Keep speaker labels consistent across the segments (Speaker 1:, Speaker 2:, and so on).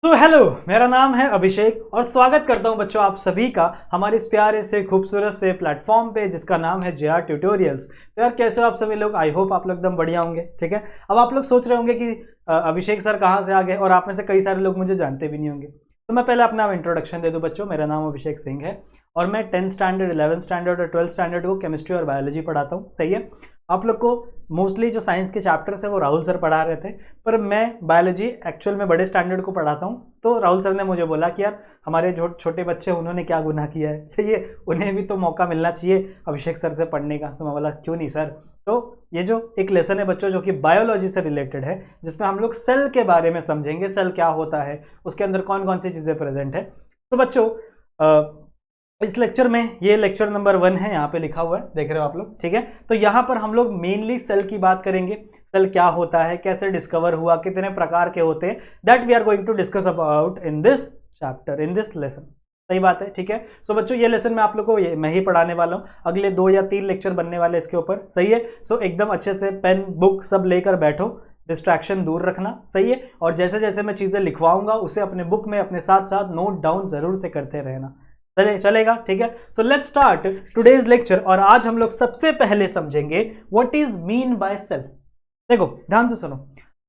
Speaker 1: तो हेलो, मेरा नाम है अभिषेक और स्वागत करता हूं बच्चों आप सभी का हमारे इस प्यारे से खूबसूरत से प्लेटफॉर्म पे जिसका नाम है JR ट्यूटोरियल्स। तो यार कैसे हो आप सभी लोग? आई होप आप लोग एकदम बढ़िया होंगे। ठीक है, अब आप लोग सोच रहे होंगे कि अभिषेक सर कहाँ से आ गए और आप में से कई सारे लोग मुझे जानते भी नहीं होंगे। तो मैं पहले अपना इंट्रोडक्शन दे दूं बच्चों। मेरा नाम अभिषेक सिंह है और मैं 10th स्टैंडर्ड 11th स्टैंडर्ड और 12th स्टैंडर्ड को केमिस्ट्री और बायोलॉजी पढ़ाता हूँ। सही है, आप लोग को मोस्टली जो साइंस के चैप्टर्स है वो राहुल सर पढ़ा रहे थे, पर मैं बायोलॉजी एक्चुअल में बड़े स्टैंडर्ड को पढ़ाता हूँ। तो राहुल सर ने मुझे बोला कि यार हमारे जो छोटे बच्चे उन्होंने क्या गुनाह किया है, सही है, उन्हें भी तो मौका मिलना चाहिए अभिषेक सर से पढ़ने का। तो मैं बोला क्यों नहीं सर। तो ये जो एक लेसन है बच्चों जो कि बायोलॉजी से रिलेटेड है, जिसमें हम लोग सेल के बारे में समझेंगे, सेल क्या होता है, उसके अंदर कौन कौन सी चीज़ें प्रेजेंट है। तो बच्चों इस लेक्चर में, ये लेक्चर नंबर 1 है, यहाँ पे लिखा हुआ है, देख रहे हो आप लोग। ठीक है, तो यहाँ पर हम लोग मेनली सेल की बात करेंगे। सेल क्या होता है, कैसे डिस्कवर हुआ, कितने प्रकार के होते हैं, that we are going to discuss about in this chapter, in this lesson. सही बात है, ठीक है। सो बच्चों ये लेसन मैं आप लोग को मैं ही पढ़ाने वाला हूँ। अगले 2 या 3 लेक्चर बनने वाले इसके ऊपर। सही है, सो एकदम अच्छे से पेन बुक सब लेकर बैठो, डिस्ट्रैक्शन दूर रखना। सही है, और जैसे जैसे मैं चीज़ें लिखवाऊंगा उसे अपने बुक में अपने साथ साथ नोट डाउन जरूर से करते रहना। चलेगा, ठीक है। So let's start today's lecture. और आज हम लोग सबसे पहले समझेंगे what is mean by cell. देखो ध्यान से सुनो,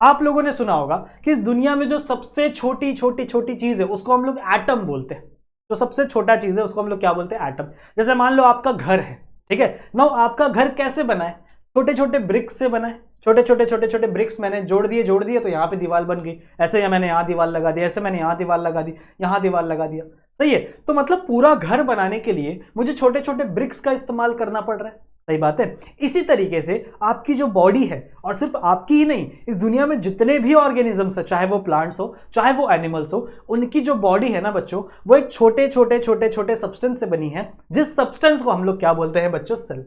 Speaker 1: आप लोगों ने सुना होगा कि इस दुनिया में जो सबसे छोटी छोटी छोटी चीज है उसको हम लोग एटम बोलते हैं। जो सबसे छोटा चीज है उसको हम लोग क्या बोलते हैं? एटम। जैसे मान लो आपका घर है, ठीक है ना, आपका घर कैसे बना है? छोटे छोटे ब्रिक्स से बना है। छोटे छोटे ब्रिक्स मैंने जोड़ दिए तो यहाँ पे दीवार बन गई। ऐसे या मैंने यहाँ दीवार लगा दी, ऐसे मैंने यहाँ दीवार लगा दी, यहाँ दीवार लगा दिया। सही है, तो मतलब पूरा घर बनाने के लिए मुझे छोटे छोटे ब्रिक्स का इस्तेमाल करना पड़ रहा है। सही बात है। इसी तरीके से आपकी जो बॉडी है, और सिर्फ आपकी ही नहीं, इस दुनिया में जितने भी ऑर्गेनिजम्स है, चाहे वो प्लांट्स हो चाहे वो एनिमल्स हो, उनकी जो बॉडी है ना बच्चों, वो एक छोटे छोटे सब्सटेंस से बनी है, जिस सब्सटेंस को हम लोग क्या बोलते हैं बच्चों? सेल।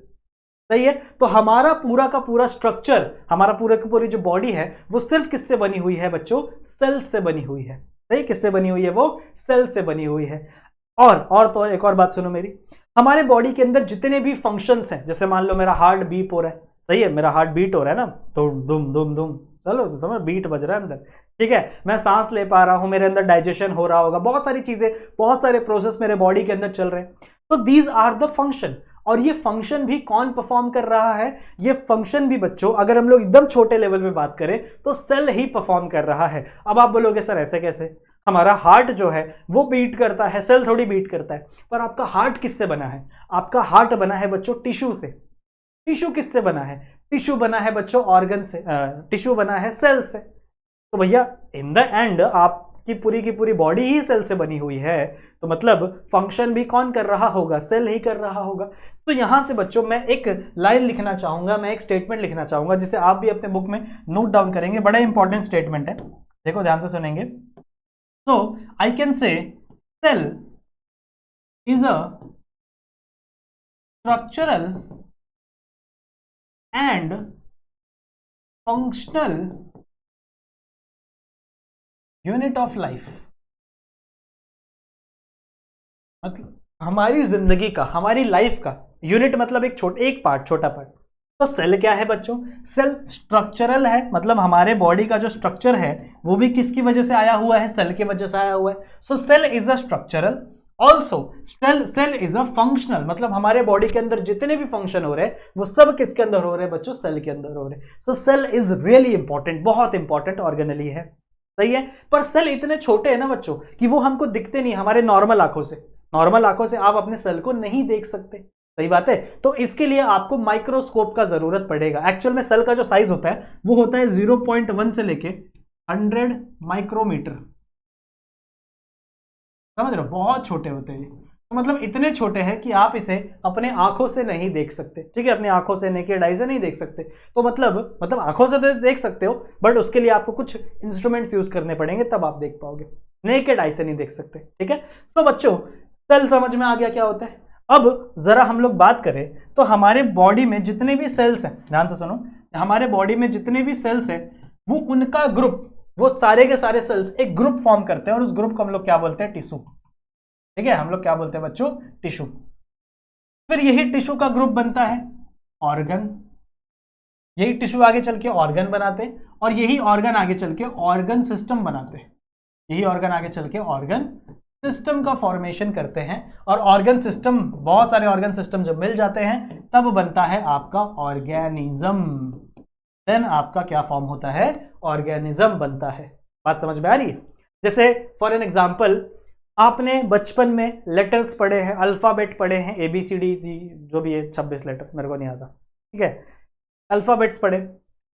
Speaker 1: सही है, तो हमारा पूरा का पूरा स्ट्रक्चर, हमारा पूरा की पूरी जो बॉडी है वो सिर्फ किससे बनी हुई है बच्चों? सेल से बनी हुई है। सही, किससे बनी हुई है? वो सेल से बनी हुई है। और तो एक और बात सुनो मेरी, हमारे बॉडी के अंदर जितने भी फंक्शंस हैं, जैसे मान लो मेरा हार्ट बीट हो रहा है, सही है, मेरा हार्ट बीट हो रहा है ना, तो दुम दुम दुम, चलो तो बीट बज रहा है अंदर, ठीक है, मैं सांस ले पा रहा हूं, मेरे अंदर डाइजेशन हो रहा होगा, बहुत सारी चीजें, बहुत सारे प्रोसेस मेरे बॉडी के अंदर चल रहे हैं। तो दीज आर द फंक्शन। और ये फंक्शन भी कौन परफॉर्म कर रहा है? ये फंक्शन भी बच्चों, अगर हम लोग एकदम छोटे लेवल पे बात करें तो सेल ही परफॉर्म कर रहा है। अब आप बोलोगे सर ऐसे कैसे? हमारा हार्ट जो है वो बीट करता है, सेल थोड़ी बीट करता है। पर आपका हार्ट किससे बना है? आपका हार्ट बना है बच्चों टिश्यू से। टिश्यू किससे बना है? टिश्यू बना है बच्चों ऑर्गन से, टिश्यू बना है सेल से। तो भैया इन द एंड आपकी पूरी की पूरी बॉडी ही सेल से बनी हुई है, तो मतलब फंक्शन भी कौन कर रहा होगा? सेल ही कर रहा होगा। तो यहां से बच्चों मैं एक लाइन लिखना चाहूंगा, मैं एक स्टेटमेंट लिखना चाहूंगा जिसे आप भी अपने बुक में नोट डाउन करेंगे। बड़ा इंपॉर्टेंट स्टेटमेंट है, देखो ध्यान से सुनेंगे। So I can say cell is a structural and functional unit of life। मतलब हमारी जिंदगी का, हमारी लाइफ का यूनिट, मतलब एक पार्ट, छोटा पार्ट। तो सेल क्या है बच्चों? सेल स्ट्रक्चरल है, मतलब हमारे बॉडी का जो स्ट्रक्चर है वो भी किसकी वजह से आया हुआ है? सेल की वजह से आया हुआ है। So cell is a structural, also cell is a functional, मतलब हमारे बॉडी के अंदर जितने भी फंक्शन हो रहे हैं वो सब किसके अंदर हो रहे हैं बच्चों? सेल के अंदर हो रहे हैं। सो सेल इज रियली इंपॉर्टेंट, बहुत इंपॉर्टेंट ऑर्गेनली है। सही है, पर सेल इतने छोटे हैं ना बच्चों कि वो हमको दिखते नहीं हमारे नॉर्मल आंखों से। नॉर्मल आंखों से आप अपने सेल को नहीं देख सकते। सही बात है, तो इसके लिए आपको माइक्रोस्कोप का जरूरत पड़ेगा। एक्चुअल में सेल का जो साइज होता है वो होता है 0.1 से लेके 100 माइक्रोमीटर। समझ रहे हो, बहुत छोटे होते हैं। तो मतलब इतने छोटे हैं कि आप इसे अपने आंखों से नहीं देख सकते। ठीक है, अपनी आंखों से, नेकेड आई से नहीं देख सकते। तो मतलब आंखों से तो देख सकते हो, बट उसके लिए आपको कुछ इंस्ट्रूमेंट्स यूज करने पड़ेंगे, तब आप देख पाओगे। नेकेड आई से नहीं देख सकते। ठीक है, तो बच्चों सेल समझ में आ गया क्या होता है। अब जरा हम लोग बात करें तो हमारे बॉडी में जितने भी सेल्स हैं, ध्यान से सुनो, हमारे बॉडी में जितने भी सेल्स हैं वो उनका ग्रुप, वो सारे के सारे सेल्स एक ग्रुप फॉर्म करते हैं और उस ग्रुप को हम लोग क्या बोलते हैं? टिश्यू। ठीक है, हम लोग क्या बोलते हैं बच्चों? टिश्यू। फिर यही टिश्यू का ग्रुप बनता है ऑर्गन। यही टिश्यू आगे चल के ऑर्गन बनाते हैं और यही ऑर्गन आगे चल के ऑर्गन सिस्टम बनाते हैं। यही ऑर्गन आगे चल के ऑर्गन सिस्टम का फॉर्मेशन करते हैं। और ऑर्गन सिस्टम, बहुत सारे ऑर्गन सिस्टम जब मिल जाते हैं तब बनता है आपका ऑर्गेनिज्म। देन आपका क्या फॉर्म होता है, ऑर्गेनिज्म बनता है। बात समझ में आ रही है? जैसे फॉर एन एग्जांपल, आपने बचपन में लेटर्स पढ़े हैं, अल्फाबेट पढ़े हैं, ABCD जो भी है 26 लेटर, मेरे को नहीं आता, ठीक है, अल्फाबेट्स पढ़े,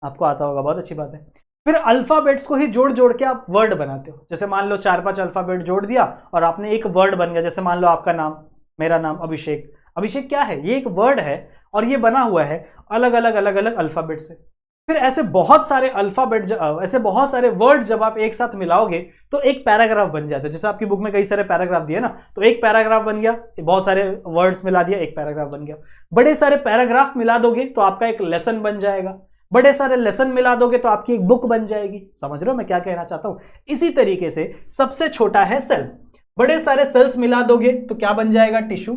Speaker 1: आपको आता होगा, बहुत अच्छी बात है। फिर अल्फाबेट्स को ही जोड़ जोड़ के आप वर्ड बनाते हो। जैसे मान लो 4-5 अल्फाबेट जोड़ दिया और आपने एक वर्ड बन गया। जैसे मान लो आपका नाम, मेरा नाम अभिषेक। अभिषेक क्या है, ये एक वर्ड है और ये बना हुआ है अलग अलग अल्फाबेट से। फिर ऐसे बहुत सारे अल्फाबेट, ऐसे बहुत सारे वर्ड जब आप एक साथ मिलाओगे तो एक पैराग्राफ बन जाता है। जैसे आपकी बुक में कई सारे पैराग्राफ दिए ना, तो एक पैराग्राफ बन गया, बहुत सारे वर्ड्स मिला दिया, एक पैराग्राफ बन गया। बड़े सारे पैराग्राफ मिला दोगे तो आपका एक लेसन बन जाएगा। बड़े सारे लेसन मिला दोगे तो आपकी एक बुक बन जाएगी। समझ रहे हो मैं क्या कहना चाहता हूं? इसी तरीके से सबसे छोटा है सेल। बड़े सारे सेल्स मिला दोगे तो क्या बन जाएगा, टिश्यू।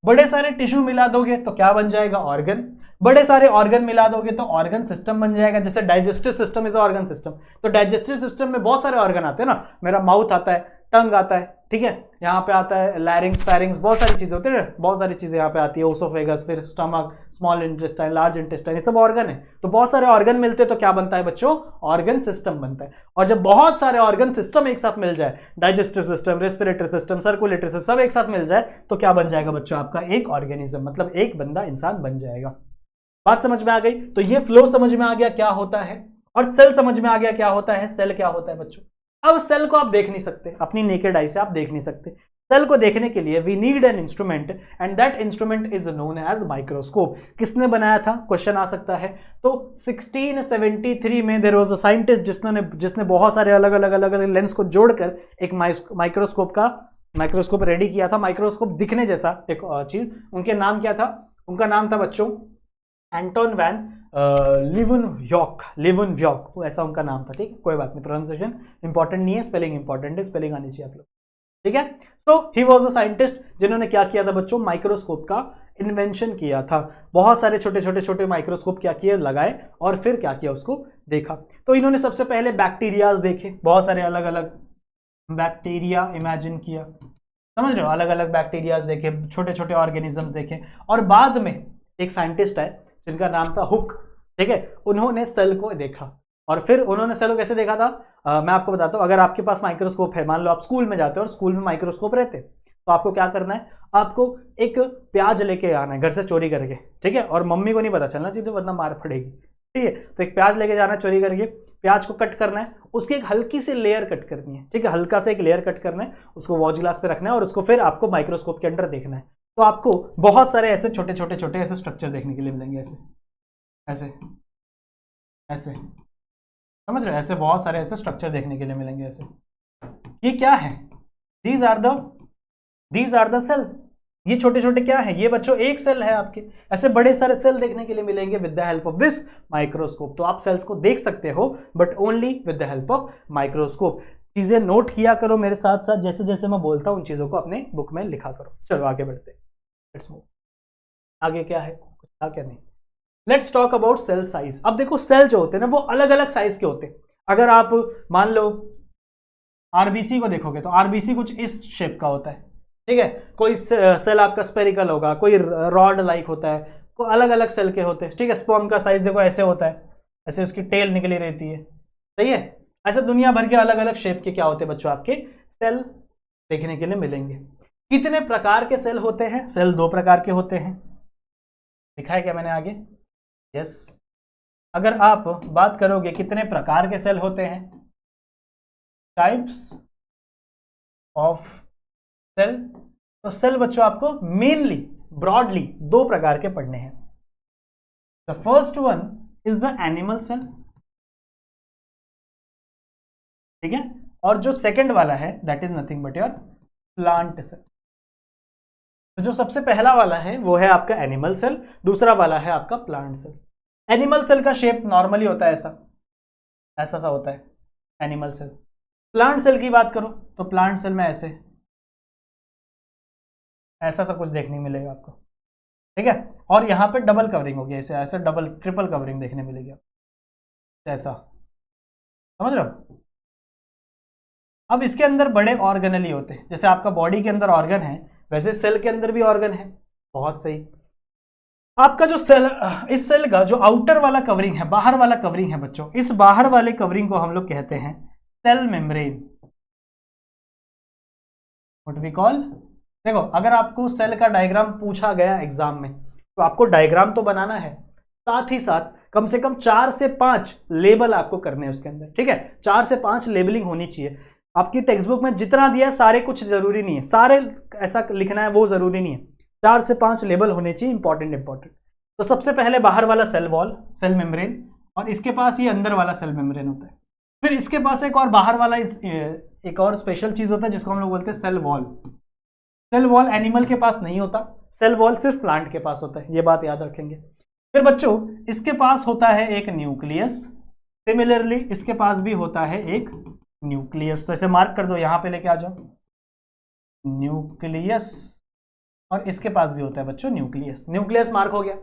Speaker 1: बड़े सारे टिश्यू मिला दोगे तो क्या बन जाएगा, ऑर्गन। बड़े सारे ऑर्गन मिला दोगे तो ऑर्गन सिस्टम बन जाएगा। जैसे digestive system is organ system, तो डाइजेस्टिव सिस्टम में बहुत सारे ऑर्गन आते हैं ना, मेरा माउथ आता है, टंग आता है, ठीक है, यहाँ पे आता है लैरिंग्स, फैरिंग्स, बहुत सारी चीजें होती है, बहुत सारी चीजें यहाँ पे आती है, ओसोफेगस, फिर stomach, small intestine, large intestine, ये सब ऑर्गन है। तो बहुत सारे ऑर्गन मिलते हैं तो क्या बनता है बच्चों, ऑर्गन सिस्टम बनता है। और जब बहुत सारे ऑर्गन सिस्टम एक साथ मिल जाए, digestive system, respiratory system, circulatory system, सब एक साथ मिल जाए तो क्या बन जाएगा बच्चों, आपका एक ऑर्गेनिज्म, मतलब एक बंदा इंसान बन जाएगा। बात समझ में आ गई? तो ये फ्लो समझ में आ गया क्या होता है, और सेल समझ में आ गया क्या होता है, सेल क्या होता है बच्चों। अब सेल को आप देख नहीं सकते, अपनी नेकेड आई से आप देख नहीं सकते। सेल को देखने के लिए we need an instrument and that instrument is known as microscope. किसने बनाया था, क्वेश्चन आ सकता है। तो 1673 में देयर वाज अ साइंटिस्ट जिसने बहुत सारे अलग अलग लेंस को जोड़कर एक माइक्रोस्कोप रेडी किया था। माइक्रोस्कोप दिखने जैसा एक चीज। उनके नाम क्या था, उनका नाम था बच्चों एंटोन वैन लीवेनवॉक, वो ऐसा उनका नाम था, ठीक है, कोई बात नहीं, प्रोनाउंसिएशन इंपॉर्टेंट नहीं है, स्पेलिंग इंपॉर्टेंट है, स्पेलिंग आनी चाहिए आप लोग, ठीक है। सो ही वाज अ साइंटिस्ट जिन्होंने क्या किया था बच्चों, माइक्रोस्कोप का इन्वेंशन किया था। बहुत सारे छोटे माइक्रोस्कोप क्या किए, लगाए, और फिर क्या किया, उसको देखा। तो इन्होंने सबसे पहले बैक्टीरियाज देखे, बहुत सारे अलग अलग बैक्टीरिया इमेजिन किया, समझ रहे हो, अलग अलग बैक्टीरियाज देखे, छोटे छोटे ऑर्गेनिज्म देखे। और बाद में एक साइंटिस्ट है जिनका नाम था हुक, ठीक है, उन्होंने सेल को देखा। और फिर उन्होंने सेल को कैसे देखा था, मैं आपको बताता हूँ। अगर आपके पास माइक्रोस्कोप है, मान लो आप स्कूल में जाते हो और स्कूल में माइक्रोस्कोप रहते, तो आपको क्या करना है, आपको एक प्याज लेके आना है घर से चोरी करके, ठीक है, और मम्मी को नहीं पता चलना चाहिए वरना मार पड़ेगी, ठीक है। तो एक प्याज लेके जाना है चोरी करके, प्याज को कट करना है, उसकी एक हल्की सी लेयर कट करनी है, ठीक है, हल्का से एक लेयर कट करना है, उसको वॉच ग्लास पे रखना है और उसको फिर आपको माइक्रोस्कोप के अंदर देखना है। तो आपको बहुत सारे ऐसे छोटे ऐसे स्ट्रक्चर देखने के लिए मिलेंगे, ऐसे ऐसे ऐसे, समझ रहे हो, ऐसे बहुत सारे ऐसे स्ट्रक्चर देखने के लिए मिलेंगे। ऐसे ये क्या है, दीज आर द सेल। ये छोटे छोटे क्या है, ये बच्चों एक सेल है आपके। ऐसे बड़े सारे सेल देखने के लिए मिलेंगे with the help of this microscope. तो आप सेल्स को देख सकते हो but only with the help of microscope. चीजें नोट किया करो मेरे साथ साथ, जैसे जैसे मैं बोलता हूं उन चीजों को अपने बुक में लिखा करो। चलो आगे बढ़ते, लेट्स मूव। आगे क्या है, कुछ था क्या, नहीं। Let's talk about cell size. अब देखो सेल जो होते हैं ना वो अलग अलग साइज के होते हैं। अगर आप मान लो आरबीसी को देखोगे तो आरबीसी कुछ इस शेप का होता है, ठीक है। कोई सेल आपका स्पेरिकल होगा, कोई रॉड लाइक होता है, कोई अलग अलग सेल के होते हैं, ठीक है। स्पर्म का साइज देखो ऐसे होता है, ऐसे उसकी टेल निकली रहती है, सही है। ऐसे दुनिया भर के अलग अलग शेप के क्या होते हैं बच्चों, आपके सेल देखने के लिए मिलेंगे। कितने प्रकार के सेल होते हैं, सेल 2 प्रकार के होते हैं, लिखा है क्या मैंने आगे, यस। अगर आप बात करोगे कितने प्रकार के सेल होते हैं, टाइप्स ऑफ सेल, तो सेल बच्चों आपको मेनली ब्रॉडली 2 प्रकार के पढ़ने हैं। The first one is the animal cell, ठीक है, और जो सेकंड वाला है that is nothing but your plant cell. तो जो सबसे पहला वाला है वो है आपका एनिमल सेल, दूसरा वाला है आपका प्लांट सेल। एनिमल सेल का शेप नॉर्मली होता है ऐसा ऐसा सा होता है एनिमल सेल। प्लांट सेल की बात करो तो प्लांट सेल में ऐसे ऐसा सा कुछ देखने मिलेगा आपको, ठीक है। और यहाँ पे डबल कवरिंग होगी, ऐसे ऐसे डबल ट्रिपल कवरिंग देखने मिलेगी ऐसा, समझ रहे हो। अब इसके अंदर बड़े ऑर्गेनली होते हैं, जैसे आपका बॉडी के अंदर ऑर्गन है वैसे सेल के अंदर भी ऑर्गन है। बहुत सही। आपका जो सेल, इस सेल का जो आउटर वाला कवरिंग है, बाहर वाला कवरिंग है बच्चों, इस बाहर वाले कवरिंग को हम लोग कहते हैं cell membrane. What we call, देखो अगर आपको सेल का डायग्राम पूछा गया एग्जाम में तो आपको डायग्राम तो बनाना है, साथ ही साथ कम से कम 4 से 5 लेबल आपको करने हैं उसके अंदर, ठीक है। 4 से 5 लेबलिंग होनी चाहिए। आपकी टेक्स्ट बुक में जितना दिया है सारे कुछ जरूरी नहीं है, सारे ऐसा लिखना है वो जरूरी नहीं है, 4 से 5 लेबल होने चाहिए, इंपॉर्टेंट। तो सबसे पहले बाहर वाला सेल वॉल, सेल मेम्ब्रेन, और इसके पास ये अंदर वाला सेल मेम्ब्रेन होता है। फिर इसके पास एक और बाहर वाला एक और स्पेशल चीज होता है जिसको हम लोग बोलते हैं cell wall. Cell wall animal के पास नहीं होता, सेल वॉल सिर्फ प्लांट के पास होता है, ये बात याद रखेंगे। फिर बच्चों इसके पास होता है एक न्यूक्लियस, सिमिलरली इसके पास भी होता है एक न्यूक्लियस। तो इसे मार्क कर दो, यहां पे लेके आ जाओ, न्यूक्लियस, और इसके पास भी होता है बच्चों न्यूक्लियस। न्यूक्लियस मार्क हो गया।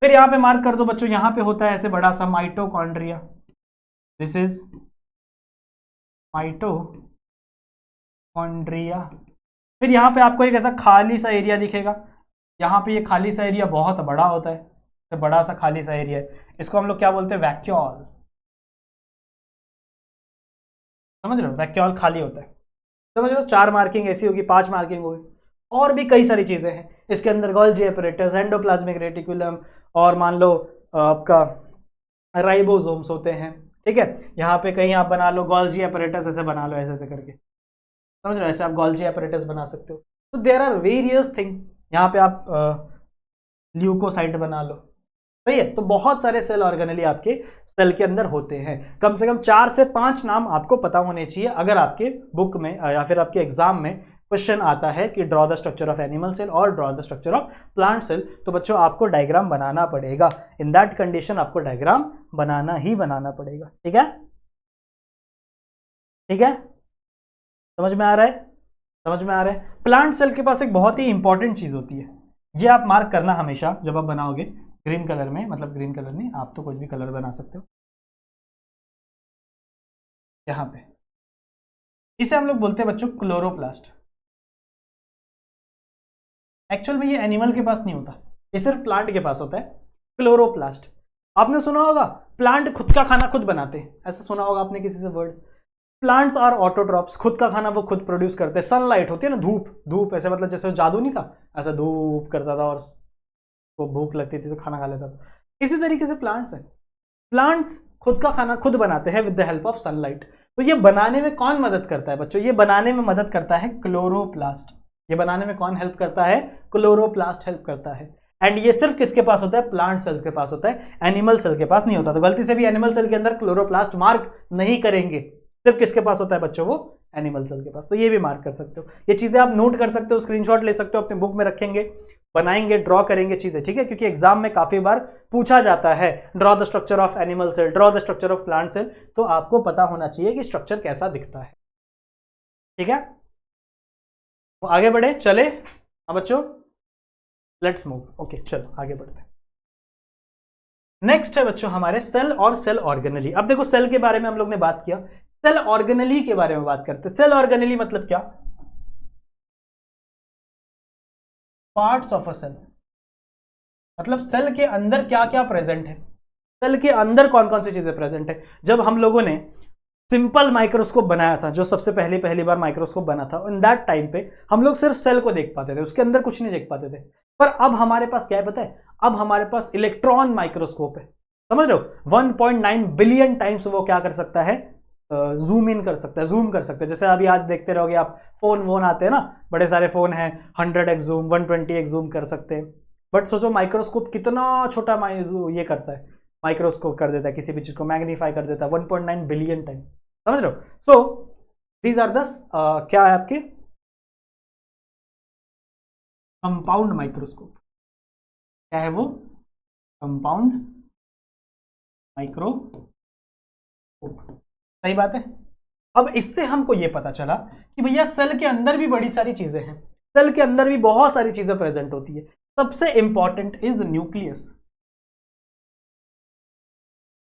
Speaker 1: फिर यहां पे मार्क कर दो बच्चों, यहां पे होता है ऐसे बड़ा सा माइटोकॉन्ड्रिया, दिस इज माइटोकॉन्ड्रिया। फिर यहां पे आपको एक ऐसा खाली सा एरिया दिखेगा, यहां पे ये खाली सा एरिया बहुत बड़ा होता है, तो बड़ा सा खाली सा एरिया है, इसको हम लोग क्या बोलते हैं, वैक्यूल। समझ रहे हो, वैक्यूल खाली होता है, समझ रहे हो। 4 मार्किंग ऐसी होगी, 5 मार्किंग होगी, और भी कई सारी चीजें हैं इसके अंदर, गोल्जी एपरेटस, एंडोप्लाज्मिक रेटिकुलम, और मान लो आपका राइबोसोम्स होते हैं, ठीक है। यहाँ पे कहीं आप बना लो गोल्जी एपरेटस, ऐसे बना लो, ऐसे ऐसे करके, समझ रहे हो, ऐसे आप गोल्जी एपरेटस बना सकते हो। तो देयर आर वेरियस थिंग, यहाँ पे आप ल्यूकोसाइट बना लो, सही है। तो बहुत सारे सेल ऑर्गेनली आपके सेल के अंदर होते हैं। कम से कम 4 से 5 नाम आपको पता होने चाहिए अगर आपके बुक में या फिर आपके एग्जाम में क्वेश्चन आता है कि draw the structure of animal cell और draw the structure of plant cell, तो बच्चों आपको डायग्राम बनाना पड़ेगा। इन दैट कंडीशन आपको डायग्राम बनाना ही बनाना पड़ेगा, ठीक है, ठीक है। समझ में आ रहा है, समझ में आ रहा है। प्लांट सेल के पास एक बहुत ही इंपॉर्टेंट चीज होती है, ये आप मार्क करना हमेशा जब आप बनाओगे, ग्रीन कलर में, मतलब ग्रीन कलर नहीं, आप तो कुछ भी कलर बना सकते हो। यहां पे इसे हम लोग बोलते हैं बच्चों क्लोरोप्लास्ट। एक्चुअल में ये एनिमल के पास नहीं होता, ये सिर्फ प्लांट के पास होता है, क्लोरोप्लास्ट। आपने सुना होगा प्लांट खुद का खाना खुद बनाते हैं, ऐसा सुना होगा आपने किसी से वर्ड। प्लांट्स आर ऑटोट्रॉप्स, खुद का खाना वो खुद प्रोड्यूस करते हैं। सनलाइट होती है ना, धूप, धूप ऐसे मतलब जैसे जादू नहीं था, ऐसा धूप करता था और को भूख लगती थी तो खाना खा लेता था, इसी तरीके से प्लांट्स है। प्लांट्स खुद का खाना खुद बनाते हैं with the help of sunlight. तो ये बनाने में कौन मदद करता है बच्चों, ये बनाने में मदद करता है क्लोरोप्लास्ट। ये बनाने में कौन हेल्प करता है, क्लोरोप्लास्ट हेल्प करता है। एंड ये सिर्फ किसके पास होता है, प्लांट सेल्स के पास होता है, एनिमल सेल के पास नहीं होता। तो गलती से भी एनिमल सेल के अंदर क्लोरोप्लास्ट मार्क नहीं करेंगे, सिर्फ किसके पास होता है बच्चों, वो एनिमल सेल के पास। तो ये भी मार्क कर सकते हो, ये चीजें आप नोट कर सकते हो, स्क्रीनशॉट ले सकते हो, अपने बुक में रखेंगे, बनाएंगे, ड्रॉ करेंगे चीजें, ठीक है। क्योंकि एग्जाम में काफी बार पूछा जाता है draw the structure of animal cell, draw the structure of plant cell, तो आपको पता होना चाहिए कि स्ट्रक्चर कैसा दिखता है, ठीक है। तो आगे बढ़े, चले, हाँ बच्चों, लेट्स मूव, ओके चलो आगे बढ़ते हैं। नेक्स्ट है बच्चों हमारे सेल और सेल ऑर्गेनली। अब देखो सेल के बारे में हम लोग ने बात किया, सेल ऑर्गेनली के बारे में बात करते हैं। सेल ऑर्गेनली मतलब क्या, पार्ट्स ऑफ अ सेल, मतलब सेल के अंदर क्या क्या प्रेजेंट है, सेल के अंदर कौन कौन सी चीजें प्रेजेंट है। जब हम लोगों ने सिंपल माइक्रोस्कोप बनाया था, जो सबसे पहली बार माइक्रोस्कोप बना था, इन दैट टाइम पे हम लोग सिर्फ सेल को देख पाते थे, उसके अंदर कुछ नहीं देख पाते थे। पर अब हमारे पास क्या है पता है, अब हमारे पास इलेक्ट्रॉन माइक्रोस्कोप है, समझ रहे हो। 1.9 बिलियन टाइम्स वो क्या कर सकता है, जूम इन कर सकता है, जूम कर सकता है। जैसे अभी आज देखते रहोगे आप, फोन वोन आते हैं ना, बड़े सारे फोन हैं, 100x जूम, 120x जूम कर सकते हैं। बट सोचो माइक्रोस्कोप कितना छोटा ये करता है, माइक्रोस्कोप कर देता है, किसी भी चीज को मैग्नीफाई कर देता है 1.9 बिलियन टाइम, समझ रहे हो। सो दीज आर द क्या है आपके कंपाउंड माइक्रोस्कोप, क्या है वो, कंपाउंड माइक्रोस्कोप, सही बात है। अब इससे हमको ये पता चला कि भैया सेल के अंदर भी बड़ी सारी चीजें हैं, सेल के अंदर भी बहुत सारी चीजें प्रेजेंट होती है। सबसे इंपॉर्टेंट इज न्यूक्लियस।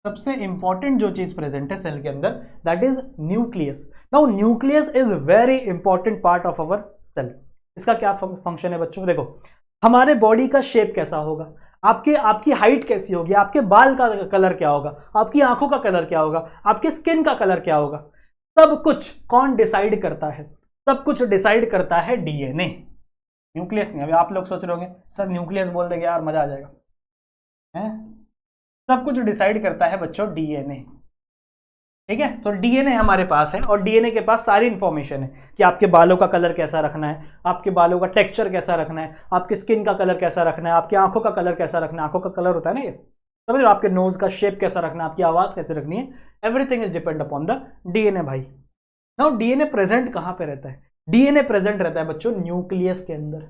Speaker 1: सबसे इंपॉर्टेंट जो चीज प्रेजेंट है सेल के अंदर, that is nucleus. Now nucleus is very important part of our cell. इसका क्या फंक्शन है बच्चों? देखो, हमारे बॉडी का शेप कैसा होगा, आपकी हाइट कैसी होगी, आपके बाल का कलर क्या होगा, आपकी आंखों का कलर क्या होगा, आपके स्किन का कलर क्या होगा, सब कुछ कौन डिसाइड करता है? सब कुछ डिसाइड करता है डीएनए, न्यूक्लियस नहीं। अभी आप लोग सोच रहे होंगे सर न्यूक्लियस बोल देंगे यार मजा आ जाएगा, हैं? सब कुछ डिसाइड करता है बच्चों डीएनए, ठीक है। तो डीएनए हमारे पास है और डीएनए के पास सारी इंफॉर्मेशन है कि आपके बालों का कलर कैसा रखना है, आपके बालों का टेक्सचर कैसा रखना है, आपकी स्किन का कलर कैसा रखना है, आपकी आंखों का कलर कैसा रखना है, आंखों का कलर होता है ना ये, समझ लो, आपके नोज का शेप कैसा रखना है, आपकी आवाज कैसे रखनी है, everything is depend upon the DNA भाई। नाउ डीएनए प्रेजेंट कहां पे रहता है? डीएनए प्रेजेंट रहता है बच्चों न्यूक्लियस के अंदर।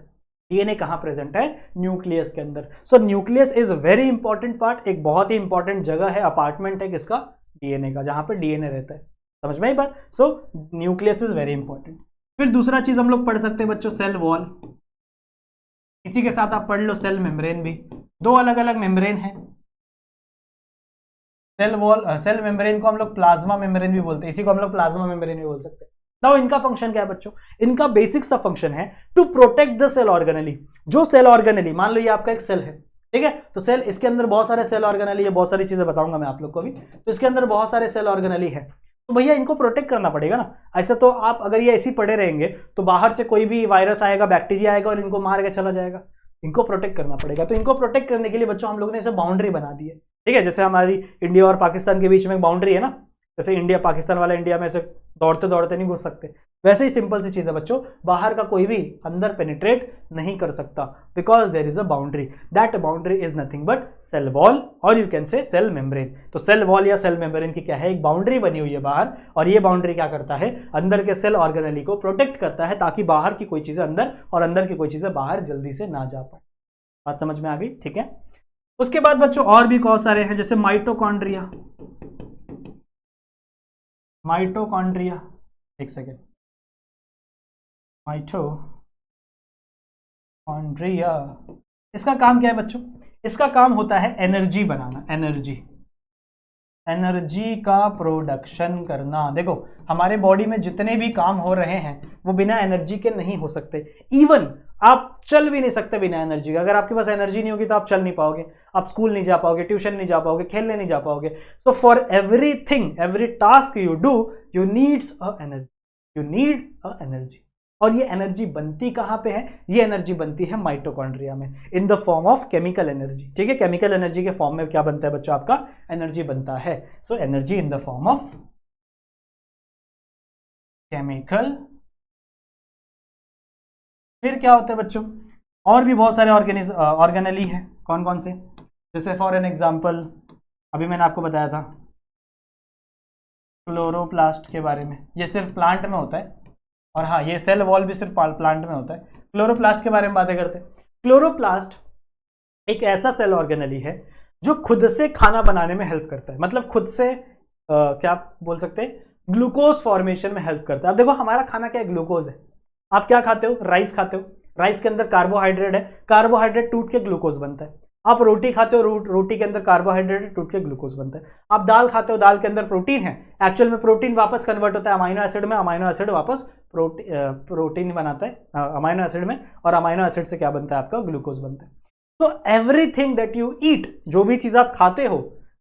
Speaker 1: डीएनए कहां प्रेजेंट है? न्यूक्लियस के अंदर। सो nucleus is very important part, एक बहुत ही इंपॉर्टेंट जगह है, अपार्टमेंट है किसका? डीएनए का, जहां पे डीएनए रहता है। समझ में आई बात? सो न्यूक्लियस इज वेरी इंपॉर्टेंट। फिर दूसरा चीज हम लोग पढ़ सकते हैं बच्चों, सेल वॉल। इसी के साथ आप पढ़ लो सेल मेम्ब्रेन भी। दो अलग अलग मेम्ब्रेन है सेल वॉल, सेल मेम्ब्रेन को हम लोग प्लाज्मा मेम्ब्रेन भी बोलते हैं, इसी को हम लोग प्लाज्मा मेम्ब्रेन भी बोल सकते हैं। नाउ इनका फंक्शन क्या है बच्चों? इनका बेसिक सा फंक्शन है to protect the cell organelle. जो सेल ऑर्गेनेली, मान लो ये आपका एक सेल है, ठीक है, तो सेल, इसके अंदर बहुत सारे सेल ऑर्गेनेली है, बहुत सारी चीजें बताऊंगा मैं आप लोग को अभी। तो इसके अंदर बहुत सारे सेल ऑर्गेनेली है, तो भैया इनको प्रोटेक्ट करना पड़ेगा ना। ऐसे तो आप अगर ये ऐसे ही पड़े रहेंगे तो बाहर से कोई भी वायरस आएगा, बैक्टीरिया आएगा और इनको मार के चला जाएगा। इनको प्रोटेक्ट करना पड़ेगा। तो इनको प्रोटेक्ट करने के लिए बच्चों हम लोगों ने इसे बाउंड्री बना दी है, ठीक है। जैसे हमारी इंडिया और पाकिस्तान के बीच में एक बाउंड्री है ना, जैसे इंडिया पाकिस्तान वाला इंडिया में से दौड़ते दौड़ते नहीं घुस सकते, वैसे ही सिंपल सी चीज है बच्चों, बाहर का कोई भी अंदर पेनिट्रेट नहीं कर सकता, because there is a boundary. That boundary is nothing but cell wall और you can say cell membrane. तो सेल वॉल या सेल मेम्ब्रेन की क्या है? एक बाउंड्री बनी हुई है बाहर, और ये बाउंड्री क्या करता है? अंदर के सेल ऑर्गेनेली को प्रोटेक्ट करता है, ताकि बाहर की कोई चीजें अंदर और अंदर की कोई चीजें बाहर जल्दी से ना जा पाए। बात समझ में आ गई? ठीक है। उसके बाद बच्चों और भी बहुत सारे हैं, जैसे माइटोकॉन्ड्रिया। माइटोकॉन्ड्रिया, एक सेकेंड, माइटोकॉन्ड्रिया, इसका काम क्या है बच्चों? इसका काम होता है एनर्जी बनाना, एनर्जी का प्रोडक्शन करना। देखो हमारे बॉडी में जितने भी काम हो रहे हैं वो बिना एनर्जी के नहीं हो सकते। इवन आप चल भी नहीं सकते बिना एनर्जी के। अगर आपके पास एनर्जी नहीं होगी तो आप चल नहीं पाओगे, आप स्कूल नहीं जा पाओगे, ट्यूशन नहीं जा पाओगे, खेलने नहीं जा पाओगे। So for everything, every task you do, you needs a energy, you need a energy. और ये एनर्जी बनती कहां पे है? ये एनर्जी बनती है माइटोकॉन्ड्रिया में, in the form of chemical energy. ठीक है, केमिकल एनर्जी के फॉर्म में क्या बनता है बच्चों? आपका एनर्जी बनता है। So energy in the form of chemical. फिर क्या होता है बच्चों? और भी बहुत सारे ऑर्गेनेली है। कौन कौन से? जैसे फॉर एन एग्जांपल, अभी मैंने आपको बताया था क्लोरोप्लास्ट के बारे में, ये सिर्फ प्लांट में होता है। और हाँ, ये सेल वॉल भी सिर्फ प्लांट में होता है। क्लोरोप्लास्ट के बारे में बातें करते हैं। क्लोरोप्लास्ट एक ऐसा सेल ऑर्गेनेली है जो खुद से खाना बनाने में हेल्प करता है, मतलब खुद से क्या बोल सकते हैं, ग्लूकोज फॉर्मेशन में हेल्प करता है। अब देखो हमारा खाना क्या है? ग्लूकोज है। आप क्या खाते हो? राइस खाते हो। राइस के अंदर कार्बोहाइड्रेट है, कार्बोहाइड्रेट टूट के ग्लूकोज बनता है। आप रोटी खाते हो, रोटी के अंदर कार्बोहाइड्रेट टूट के ग्लूकोज बनता है। आप दाल खाते हो, दाल के अंदर प्रोटीन है, एक्चुअल में प्रोटीन वापस कन्वर्ट होता है अमाइनो एसिड में, अमाइनो एसिड वापस प्रोटीन बनाता है अमाइनो एसिड में, और अमाइनो एसिड से क्या बनता है? आपका ग्लूकोज बनता है। तो एवरीथिंग दैट यू ईट, जो भी चीज आप खाते हो,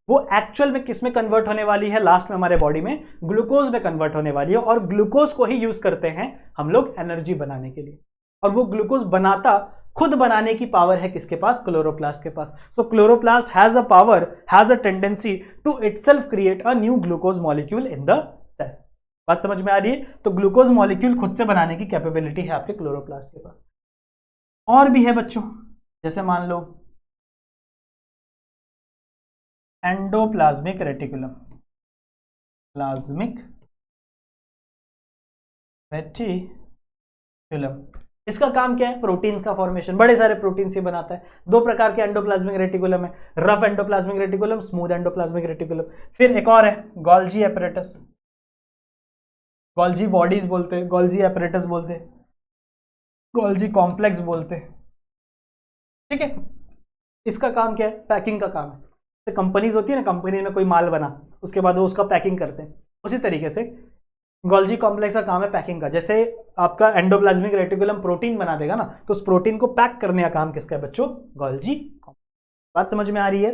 Speaker 1: वो एक्चुअल में किस में कन्वर्ट होने वाली है? लास्ट में हमारे बॉडी में ग्लूकोज में कन्वर्ट होने वाली है। और ग्लूकोज को ही यूज करते हैं हम लोग एनर्जी बनाने के लिए। और वो ग्लूकोज बनाता, खुद बनाने की पावर है किसके पास? क्लोरोप्लास्ट के पास। So chloroplast has a power, has a tendency to itself create a new glucose molecule in the cell. बात समझ में आ रही है? तो ग्लूकोज मॉलिक्यूल खुद से बनाने की कैपेबिलिटी है आपके क्लोरोप्लास्ट के पास। और भी है बच्चों, जैसे मान लो एंडोप्लाज्मिक रेटिकुलम, प्लाज्मिक रेटिकुलम, इसका काम क्या है? प्रोटीन्स का फॉर्मेशन, बड़े सारे प्रोटीन से बनाता है। दो प्रकार के एंडोप्लाज्मिक रेटिकुलम है, rough endoplasmic reticulum, smooth endoplasmic reticulum. फिर एक और है गोल्जी एपरेटस, गोल्जी बॉडीज बोलते हैं, गोल्जी एपरेटस बोलते हैं, गोल्जी कॉम्प्लेक्स बोलते हैं। ठीक है, इसका काम क्या है? पैकिंग का काम है। कंपनीज होती है ना, कंपनी में कोई माल बना उसके बाद वो उसका पैकिंग करते हैं, उसी तरीके से गोल्जी कॉम्प्लेक्स का काम है पैकिंग का। जैसे आपका एंडोप्लाज्मिक रेटिकुलम प्रोटीन बना देगा ना, तो उस प्रोटीन को पैक करने का काम किसका है बच्चों? गोल्जी। बात समझ में आ रही है?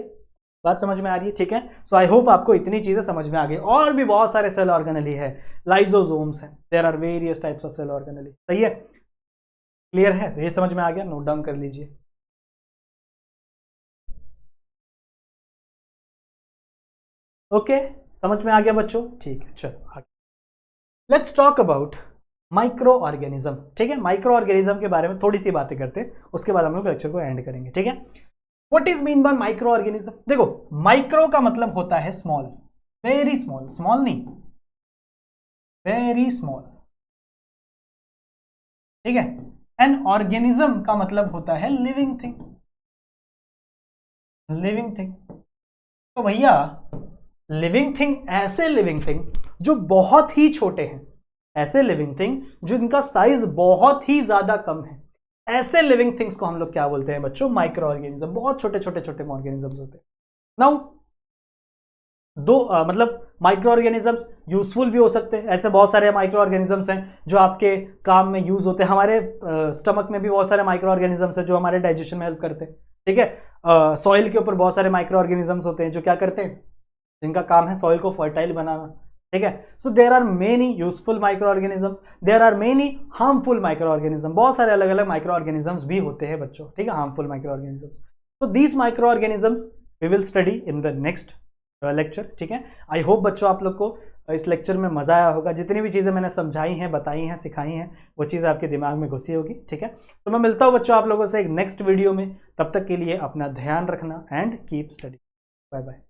Speaker 1: बात समझ में आ रही है, ठीक है। सो आई होप आपको इतनी चीजें समझ में आ गई। और भी बहुत सारे सेल ऑर्गेनेली है, लाइजोसोम्स हैं, there are various types of cell organelle. सही है, क्लियर है? तो ये समझ में आ गया, नोट डाउन कर लीजिए। ओके, समझ में आ गया बच्चों? ठीक है, चलो आगे let's talk about micro organism. ठीक है, माइक्रो ऑर्गेनिज्म के बारे में थोड़ी सी बातें करते हैं, उसके बाद हम लोग लेक्चर को एंड करेंगे। ठीक है, what is mean bye micro organism? देखो, माइक्रो का मतलब होता है स्मॉल, वेरी स्मॉल, स्मॉल नहीं, वेरी स्मॉल। ठीक है, एन ऑर्गेनिज्म का मतलब होता है लिविंग थिंग, लिविंग थिंग। तो भैया लिविंग थिंग, ऐसे लिविंग थिंग जो बहुत ही छोटे हैं, ऐसे लिविंग थिंग जो इनका साइज बहुत ही ज्यादा कम है, ऐसे लिविंग थिंग्स को हम लोग क्या बोलते हैं बच्चों? Micro organism. बहुत छोटे छोटे छोटे ऑर्गेनिजम्स होते हैं। नाउ मतलब माइक्रो ऑर्गेनिजम्स यूजफुल भी हो सकते हैं, ऐसे बहुत सारे माइक्रो ऑर्गेनिजम्स हैं जो आपके काम में यूज होते हैं। हमारे स्टमक में भी बहुत सारे माइक्रो ऑर्गेनिजम्स हैं जो हमारे डाइजेशन में हेल्प करते हैं। ठीक है, सॉइल के ऊपर बहुत सारे माइक्रो ऑर्गेनिजम्स होते हैं जो क्या करते हैं, जिनका काम है सॉइल को फर्टाइल बनाना। ठीक है, so there are many useful micro organisms, there are many harmful micro organism. बहुत सारे अलग अलग माइक्रो ऑर्गेनिजम्स भी होते हैं बच्चों। ठीक है, harmful micro organisms. So these micro organisms we will study in the next lecture. ठीक है, आई होप बच्चों आप लोग को इस लेक्चर में मजा आया होगा। जितनी भी चीज़ें मैंने समझाई हैं, बताई हैं, सिखाई हैं, वो चीज़ें आपके दिमाग में घुसी होगी। ठीक है, तो मैं मिलता हूँ बच्चों आप लोगों से एक नेक्स्ट वीडियो में। तब तक के लिए अपना ध्यान रखना and keep study. Bye bye.